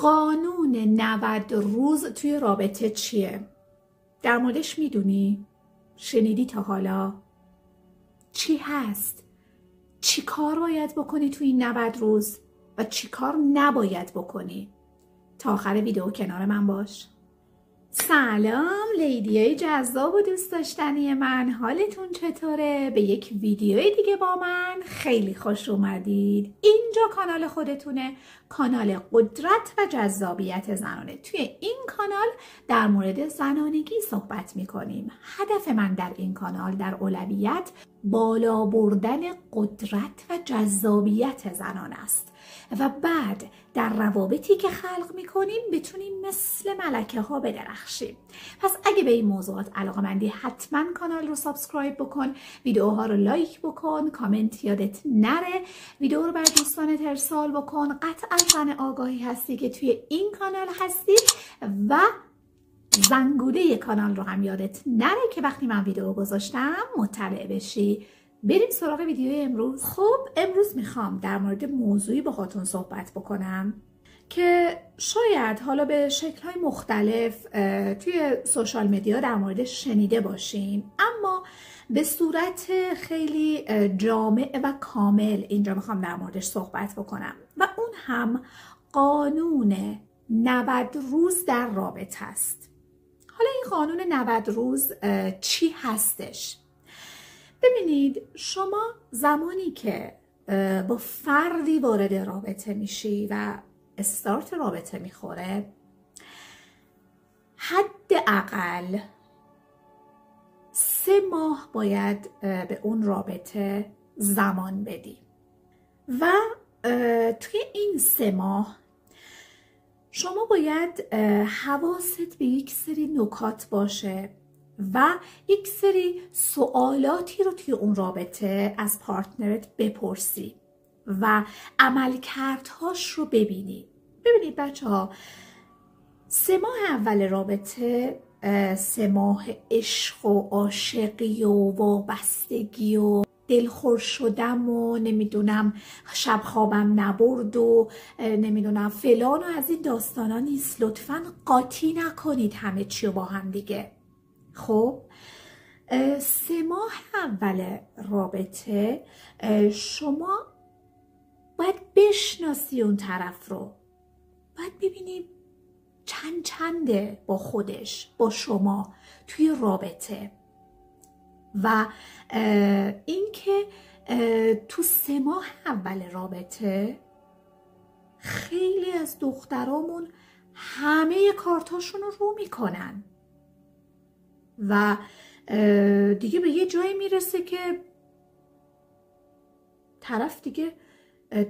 قانون 90 روز توی رابطه چیه؟ در موردش میدونی؟ شنیدی تا حالا؟ چی هست؟ چی کار باید بکنی توی این 90 روز و چی کار نباید بکنی؟ تا آخر ویدیو کنار من باش. سلام لیدیای جذاب و دوست داشتنی من، حالتون چطوره؟ به یک ویدیوی دیگه با من خیلی خوش اومدید. اینجا کانال خودتونه، کانال قدرت و جذابیت زنانه. توی این کانال در مورد زنانگی صحبت میکنیم. هدف من در این کانال در اولویت بالا بردن قدرت و جذابیت زنان است و بعد در روابطی که خلق میکنیم بتونیم مثل ملکه ها بدرخشیم. پس اگه به این موضوعات علاقه‌مندی حتما کانال رو سابسکرایب بکن، ویدیوها رو لایک بکن، کامنت یادت نره، ویدیو رو بر دوستانت ارسال بکن. قطعا زن آگاهی هستی که توی این کانال هستی و زنگوله کانال رو هم یادت نره که وقتی من ویدیو گذاشتم مطلع بشی. بریم سراغ ویدیوی امروز. خب امروز میخوام در مورد موضوعی باهاتون صحبت بکنم که شاید حالا به شکل‌های مختلف توی سوشال مدیا در موردش شنیده باشیم، اما به صورت خیلی جامع و کامل اینجا میخوام در موردش صحبت بکنم و اون هم قانون 90 روز در رابطه است. حالا این قانون 90 روز چی هستش؟ ببینید، شما زمانی که با فردی وارد رابطه میشی و استارت رابطه میخوره، حداقل 3 ماه باید به اون رابطه زمان بدی و توی این 3 ماه شما باید حواست به یک سری نکات باشه و یک سری سوالاتی رو توی اون رابطه از پارتنرت بپرسی و عملکردهاش رو ببینی. ببینید بچه ها، 3 ماه اول رابطه 3 ماه عشق و عاشقی و وابستگی و دلخور شدم و نمیدونم شب خوابم نبرد و نمیدونم فلان و از این داستانا نیست. لطفاً قاطی نکنید همه چی رو با هم دیگه. خب 3 ماه اول رابطه شما باید بشناسی اون طرف رو، باید ببینی چنده با خودش، با شما توی رابطه و اینکه تو 3 ماه اول رابطه خیلی از دخترامون همه کارتاشون رو میکنن و دیگه به یه جایی میرسه که طرف دیگه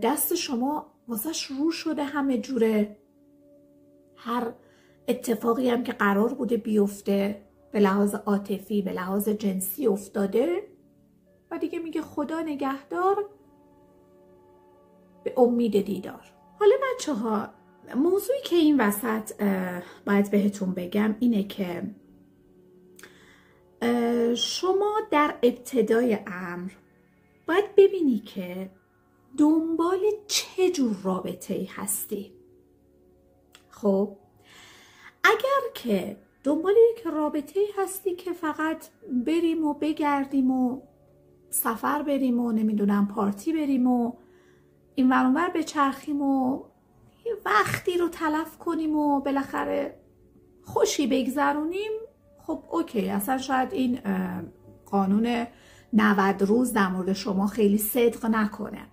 دست شما واسش رو شده همه جوره. هر اتفاقی هم که قرار بوده بیفته به لحاظ عاطفی، به لحاظ جنسی افتاده و دیگه میگه خدا نگهدار، به امید دیدار. حالا بچه ها، موضوعی که این وسط باید بهتون بگم اینه که شما در ابتدای امر باید ببینی که دنبال چه جور رابطه‌ای هستی. خب اگر که دنبال یک رابطه‌ای هستی که فقط بریم و بگردیم و سفر بریم و نمیدونم پارتی بریم و این ور اون ور بچرخیم و وقتی رو تلف کنیم و بالاخره خوشی بگذرونیم، خب اوکی، اصلا شاید این قانون 90 روز در مورد شما خیلی صدق نکنه.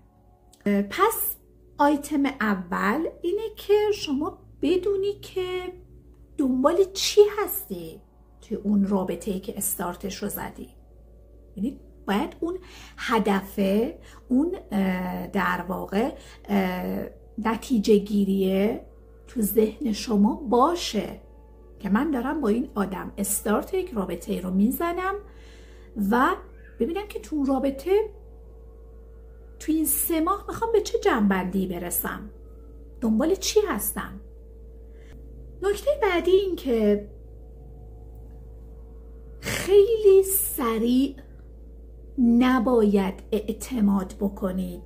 پس آیتم اول اینه که شما بدونی که دنبال چی هستی توی اون رابطه‌ای که استارتش رو زدی. یعنی باید اون هدفه، اون در واقع نتیجه گیریه تو ذهن شما باشه که من دارم با این آدم استارت یک رابطه رو میزنم و ببینم که تو رابطه تو این 3 ماه میخوام به چه جنبندی برسم، دنبال چی هستم. نکته بعدی این که خیلی سریع نباید اعتماد بکنید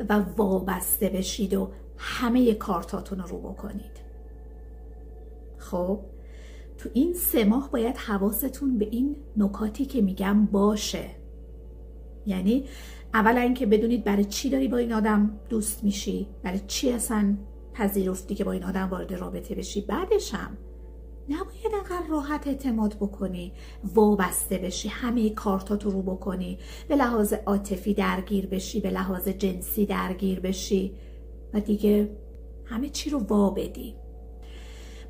و وابسته بشید و همه کارتاتون رو بکنید. خب تو این 3 ماه باید حواستون به این نکاتی که میگم باشه. یعنی اولا اینکه بدونید برای چی داری با این آدم دوست میشی، برای چی اصلا پذیرفتی که با این آدم وارد رابطه بشی. بعدش هم نباید انقدر راحت اعتماد بکنی، وابسته بشی، همه کارتاتو رو بکنی، به لحاظ عاطفی درگیر بشی، به لحاظ جنسی درگیر بشی و دیگه همه چی رو وابدی.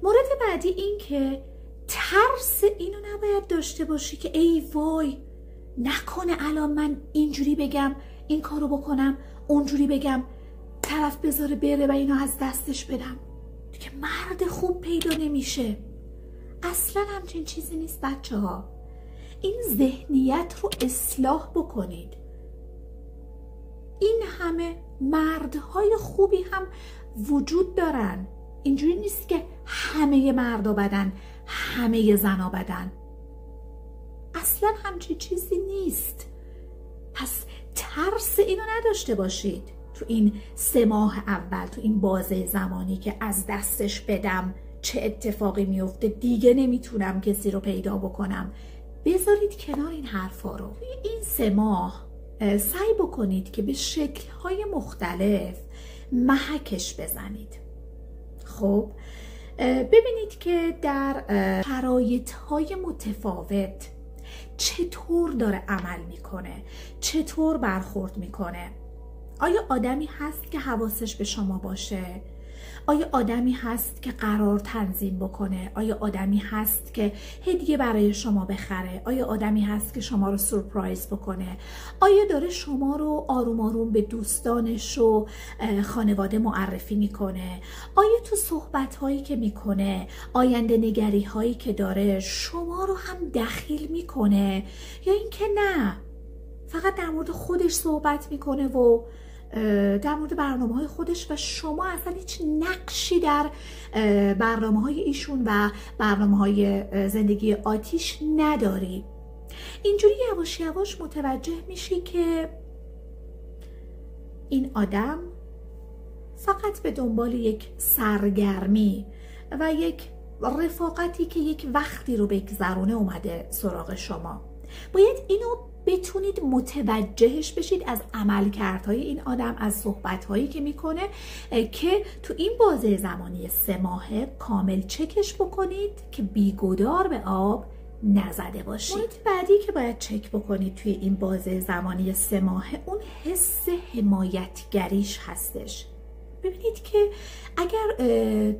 مورد بعدی این که ترس اینو نباید داشته باشی که ای وای نکنه الان من اینجوری بگم این کارو بکنم، اونجوری بگم طرف بذاره بره و اینو از دستش بدم، دیگه مرد خوب پیدا نمیشه. اصلا همچین چیزی نیست بچه ها. این ذهنیت رو اصلاح بکنید. این همه مردهای خوبی هم وجود دارن. اینجوری نیست که همه مردا بدن، همه زنا بدن. اصلا همچین چیزی نیست. پس ترس اینو نداشته باشید تو این 3 ماه اول، تو این بازه زمانی که از دستش بدم چه اتفاقی میفته، دیگه نمیتونم کسی رو پیدا بکنم. بذارید کنار این حرفا رو. این 3 ماه سعی بکنید که به شکل‌های مختلف محکش بزنید. خب ببینید که در شرایط‌های متفاوت چطور داره عمل میکنه، چطور برخورد میکنه. آیا آدمی هست که حواسش به شما باشه؟ آیا آدمی هست که قرار تنظیم بکنه؟ آیا آدمی هست که هدیه برای شما بخره؟ آیا آدمی هست که شما رو سورپرایز بکنه؟ آیا داره شما رو آروم آروم به دوستانش و خانواده معرفی میکنه؟ آیا تو صحبت هایی که میکنه، آینده نگری هایی که داره شما رو هم دخیل میکنه؟ یا اینکه نه فقط در مورد خودش صحبت میکنه و در مورد برنامه‌های خودش و شما اصلا هیچ نقشی در برنامه‌های ایشون و برنامه‌های زندگی آتیش نداری؟ اینجوری یواش یواش متوجه میشی که این آدم فقط به دنبال یک سرگرمی و یک رفاقتی که یک وقتی رو بگذرونه اومده سراغ شما. باید اینو بتونید متوجهش بشید از عملکردهای این آدم، از صحبتهایی که میکنه، که تو این بازه زمانی 3 ماهه کامل چکش بکنید که بیگدار به آب نزده باشید. مورد بعدی که باید چک بکنید توی این بازه زمانی 3 ماهه اون حس حمایتگریش هستش. ببینید که اگر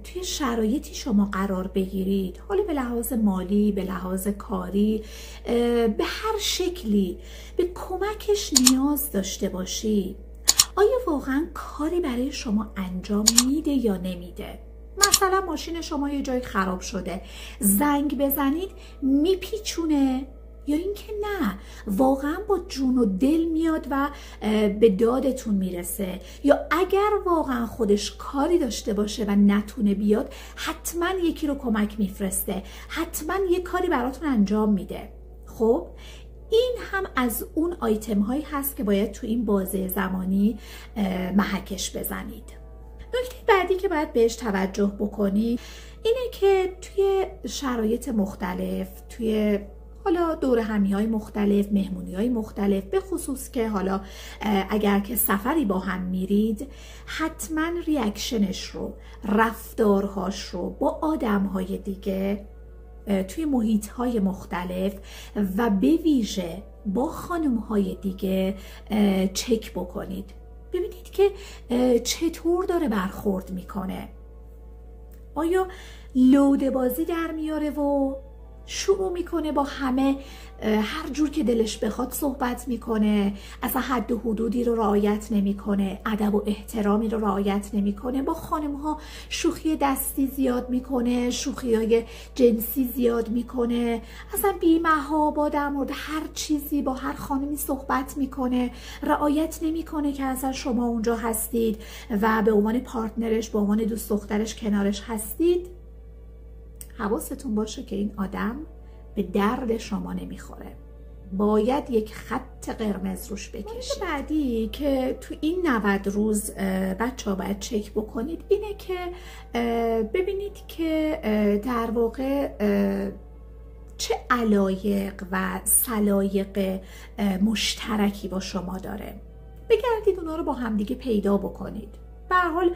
توی شرایطی شما قرار بگیرید، حالا به لحاظ مالی، به لحاظ کاری، به هر شکلی به کمکش نیاز داشته باشید، آیا واقعا کاری برای شما انجام میده یا نمیده؟ مثلا ماشین شما یه جای خراب شده، زنگ بزنید میپیچونه، یا اینکه نه واقعا با جون و دل میاد و به دادتون میرسه؟ یا اگر واقعا خودش کاری داشته باشه و نتونه بیاد، حتما یکی رو کمک میفرسته، حتما یه کاری براتون انجام میده. خب این هم از اون آیتم هایی هست که باید تو این بازه زمانی محکش بزنید. نکته بعدی که باید بهش توجه بکنی اینه که توی شرایط مختلف، توی حالا دور همی های مختلف، مهمونی های مختلف، به خصوص که حالا اگر که سفری با هم میرید، حتما ریاکشنش رو، رفتارهاش رو با آدم های دیگه توی محیط های مختلف و به ویژه با خانم های دیگه چک بکنید. ببینید که چطور داره برخورد میکنه. آیا لوده بازی در میاره و شروع میکنه با همه هر جور که دلش بخواد صحبت میکنه، اصلا حد و حدودی رو رعایت نمیکنه، ادب و احترامی رو رعایت نمیکنه، با خانم ها شوخی دستی زیاد میکنه، شوخی های جنسی زیاد میکنه، اصلا بی‌محابا در مورد هر چیزی با هر خانمی صحبت میکنه، رعایت نمیکنه که اصلا شما اونجا هستید و به عنوان پارتنرش، به عنوان دوست دخترش کنارش هستید. حواستون باشه که این آدم به درد شما نمیخوره. باید یک خط قرمز روش بکشید. بعدی که تو این 90 روز بچه‌ها باید چک بکنید اینه که ببینید که در واقع چه علایق و سلایق مشترکی با شما داره. بگردید اونا رو با همدیگه پیدا بکنید. به هر حال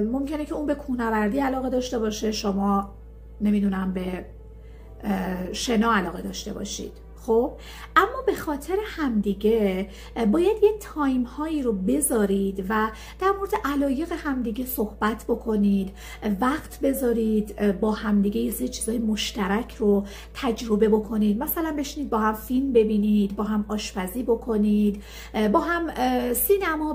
ممکنه که اون به کوهنوردی علاقه داشته باشه، شما نمیدونم به شنا علاقه داشته باشید. خب اما به خاطر همدیگه باید یه تایم هایی رو بذارید و در مورد علایق همدیگه صحبت بکنید، وقت بذارید با همدیگه یه سری چیزای مشترک رو تجربه بکنید. مثلا بشینید با هم فیلم ببینید، با هم آشپزی بکنید، با هم سینما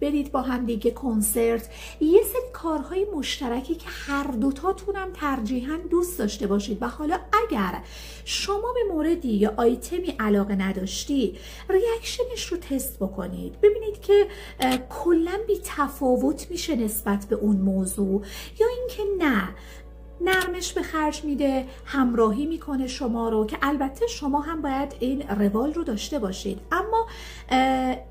برید با هم دیگه کنسرت، یه سری کارهای مشترکی که هر دوتاتون هم ترجیحاً دوست داشته باشید. و حالا اگر شما به موردی یا آیتمی علاقه نداشتی، ریاکشنش رو تست بکنید، ببینید که کلا بی تفاوت میشه نسبت به اون موضوع یا اینکه نه نرمش به خرج میده، همراهی میکنه شما رو، که البته شما هم باید این روال رو داشته باشید. اما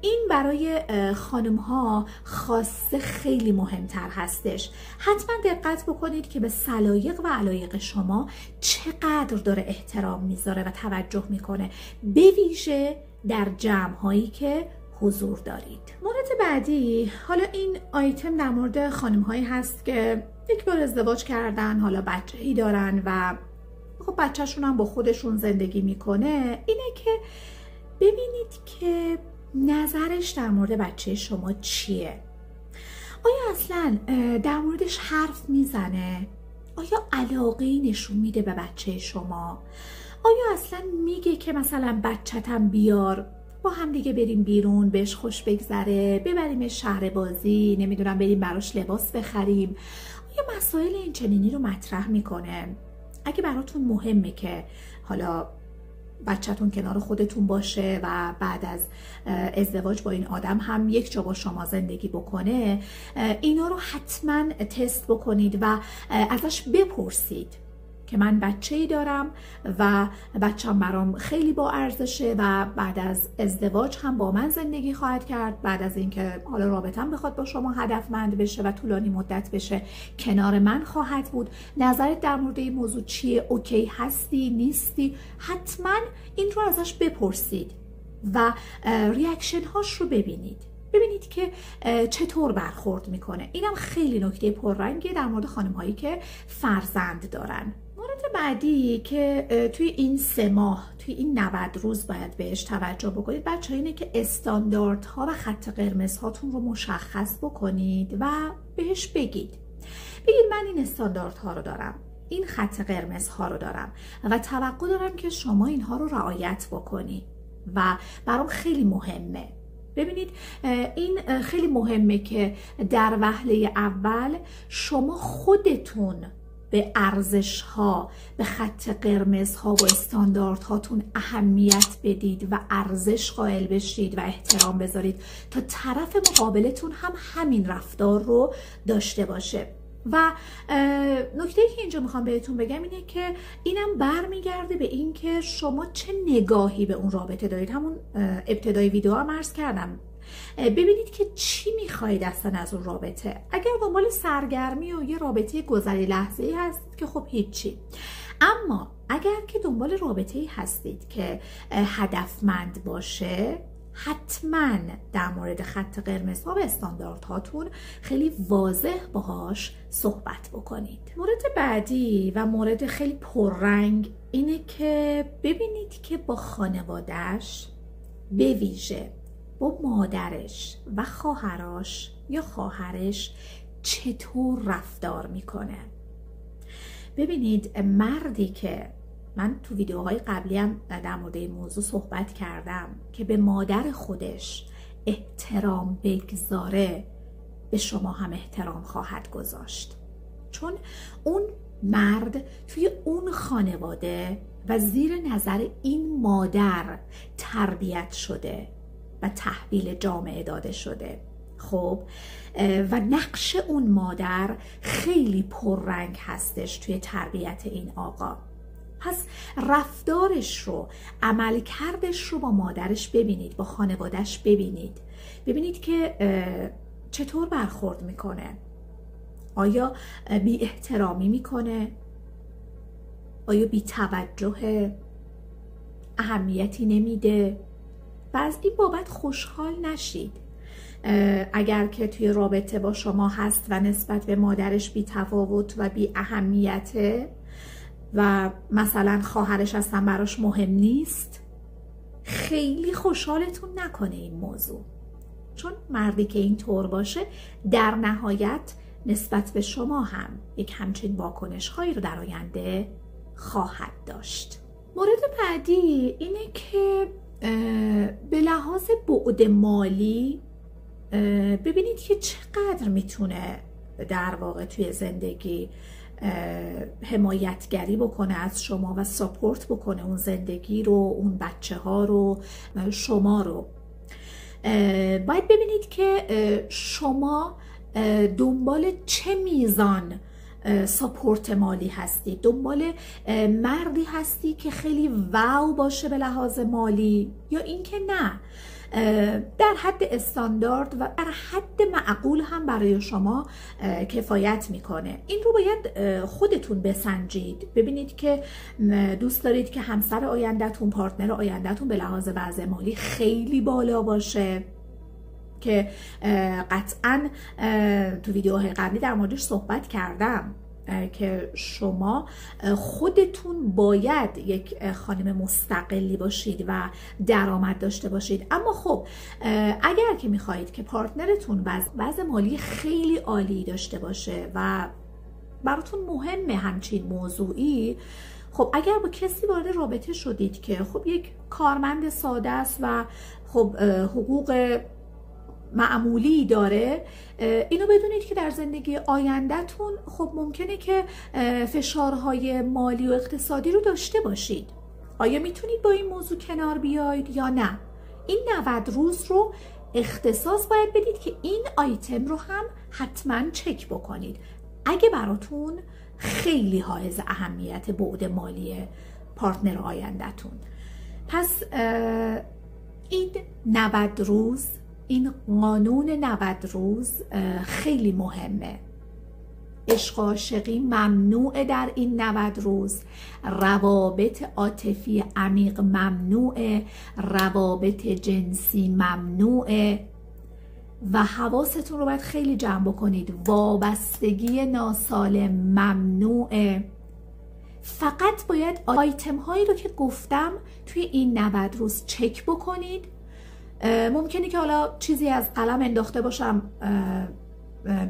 این برای خانم ها خاصه خیلی مهمتر هستش. حتما دقت بکنید که به سلایق و علایق شما چقدر داره احترام میذاره و توجه میکنه، به ویژه در جمع هایی که حضور دارید. مورد بعدی، حالا این آیتم در مورد خانم هایی هست که یک بار ازدواج کردن، حالا بچه‌ای دارن و خب بچه‌شون هم با خودشون زندگی میکنه. اینه که ببینید که نظرش در مورد بچه شما چیه. آیا اصلا در موردش حرف میزنه؟ آیا علاقه‌ای نشون میده به بچه شما؟ آیا اصلا میگه که مثلا بچه‌تم بیار با هم دیگه بریم بیرون، بهش خوش بگذره، ببریمش شهر بازی، نمیدونم بریم براش لباس بخریم؟ آیا مسائل این چنینی رو مطرح میکنه؟ اگه براتون مهمه که حالا بچه‌تون کنار خودتون باشه و بعد از ازدواج با این آدم هم یک جا با شما زندگی بکنه، اینا رو حتما تست بکنید و ازش بپرسید که من بچه‌ای دارم و بچه‌م برام خیلی با ارزشه و بعد از ازدواج هم با من زندگی خواهد کرد، بعد از اینکه حالا رابطه‌ام بخواد با شما هدفمند بشه و طولانی مدت بشه کنار من خواهد بود. نظرت در مورد این موضوع چیه؟ اوکی هستی؟ نیستی؟ حتما این رو ازش بپرسید و ریاکشن هاش رو ببینید که چطور برخورد میکنه. اینم خیلی نکته پررنگه در مورد خانم هایی که فرزند دارن. مورد بعدی که توی این 3 ماه، توی این 90 روز باید بهش توجه بکنید بچه‌ها، اینه که استانداردها و خط قرمزهاتون رو مشخص بکنید و بهش بگید من این استانداردها رو دارم، این خط قرمزها رو دارم و توقع دارم که شما اینها رو رعایت بکنی و برام خیلی مهمه. ببینید این خیلی مهمه که در وهله اول شما خودتون به ارزش ها، به خط قرمز ها و استانداردهاتون اهمیت بدید و ارزش قائل بشید و احترام بذارید تا طرف مقابلتون هم همین رفتار رو داشته باشه. و نکته‌ای که اینجا میخوام بهتون بگم اینه که اینم برمیگرده به این که شما چه نگاهی به اون رابطه دارید. همون ابتدای ویدیو هم عرض کردم، ببینید که چی میخواید اصلا از اون رابطه. اگر دنبال سرگرمی و یه رابطه گذری لحظه‌ای هستید که خب هیچی، اما اگر که دنبال رابطه‌ای هستید که هدفمند باشه، حتما در مورد خط قرمزها و استانداردهاتون خیلی واضح باهاش صحبت بکنید. مورد بعدی و مورد خیلی پررنگ اینه که ببینید که با خانواده‌اش، به ویژه با مادرش و خواهرش یا خواهرش چطور رفتار میکنه. ببینید مردی که من تو ویدیوهای قبلی هم در مورد این موضوع صحبت کردم که به مادر خودش احترام بگذاره، به شما هم احترام خواهد گذاشت، چون اون مرد توی اون خانواده و زیر نظر این مادر تربیت شده و تحویل جامعه داده شده. خب و نقش اون مادر خیلی پررنگ هستش توی تربیت این آقا. پس رفتارش رو، عملکردش رو با مادرش ببینید، با خانوادهش ببینید که چطور برخورد میکنه. آیا بی احترامی میکنه؟ آیا بی توجه؟ اهمیتی نمیده؟ و از این بابت خوشحال نشید. اگر که توی رابطه با شما هست و نسبت به مادرش بی تفاوت و بی اهمیته و مثلا خواهرش اصلا براش مهم نیست، خیلی خوشحالتون نکنه این موضوع، چون مردی که این طور باشه در نهایت نسبت به شما هم یک همچین واکنش هایی رو در آینده خواهد داشت. مورد بعدی اینه که به لحاظ بعد مالی ببینید که چقدر میتونه در واقع توی زندگی حمایتگری بکنه از شما و ساپورت بکنه اون زندگی رو، اون بچه ها رو، شما رو. باید ببینید که شما دنبال چه میزان ساپورت مالی هستی. دنبال مردی هستی که خیلی واو باشه به لحاظ مالی، یا اینکه نه، در حد استاندارد و در حد معقول هم برای شما کفایت میکنه. این رو باید خودتون بسنجید، ببینید که دوست دارید که همسر آینده‌تون، پارتنر آینده‌تون به لحاظ وضع مالی خیلی بالا باشه که قطعاً تو ویدیوهای قبلی در موردش صحبت کردم که شما خودتون باید یک خانم مستقلی باشید و درآمد داشته باشید. اما خب اگر که میخواهید که پارتنرتون وضع مالی خیلی عالی داشته باشه و براتون مهمه همچین موضوعی، خب اگر با کسی وارد رابطه شدید که خب یک کارمند ساده است و خب حقوق معمولی داره، اینو بدونید که در زندگی آینده‌تون خب ممکنه که فشارهای مالی و اقتصادی رو داشته باشید. آیا میتونید با این موضوع کنار بیاید یا نه؟ این 90 روز رو اختصاص باید بدید که این آیتم رو هم حتما چک بکنید اگه براتون خیلی حائز اهمیت بعد مالی پارتنر آینده‌تون. پس این 90 روز، این قانون 90 روز خیلی مهمه. عشق و عاشقی ممنوعه در این 90 روز، روابط عاطفی عمیق ممنوعه، روابط جنسی ممنوعه و حواستون رو باید خیلی جمع بکنید. وابستگی ناسالم ممنوعه. فقط باید آیتم هایی رو که گفتم توی این 90 روز چک بکنید. ممکنه که حالا چیزی از قلم انداخته باشم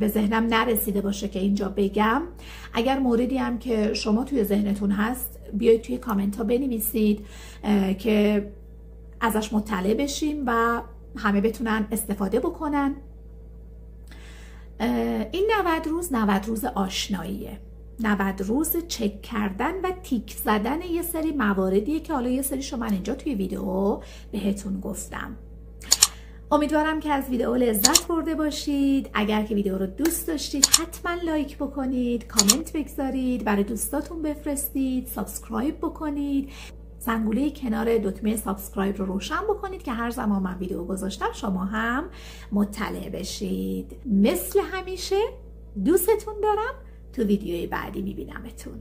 به ذهنم نرسیده باشه که اینجا بگم. اگر موردی هم که شما توی ذهنتون هست بیایید توی کامنت ها بنویسید که ازش مطلع بشیم و همه بتونن استفاده بکنن. این 90 روز 90 روز آشناییه، 90 روز چک کردن و تیک زدن یه سری مواردیه که حالا یه سریشو من اینجا توی ویدیو بهتون گفتم. امیدوارم که از ویدیو لذت برده باشید. اگر که ویدیو رو دوست داشتید حتما لایک بکنید، کامنت بگذارید، برای دوستاتون بفرستید، سابسکرایب بکنید، زنگوله کنار دکمه سابسکرایب رو روشن بکنید که هر زمان من ویدیو گذاشتم شما هم مطلع بشید. مثل همیشه دوستتون دارم. تو ویدیوی بعدی میبینمتون.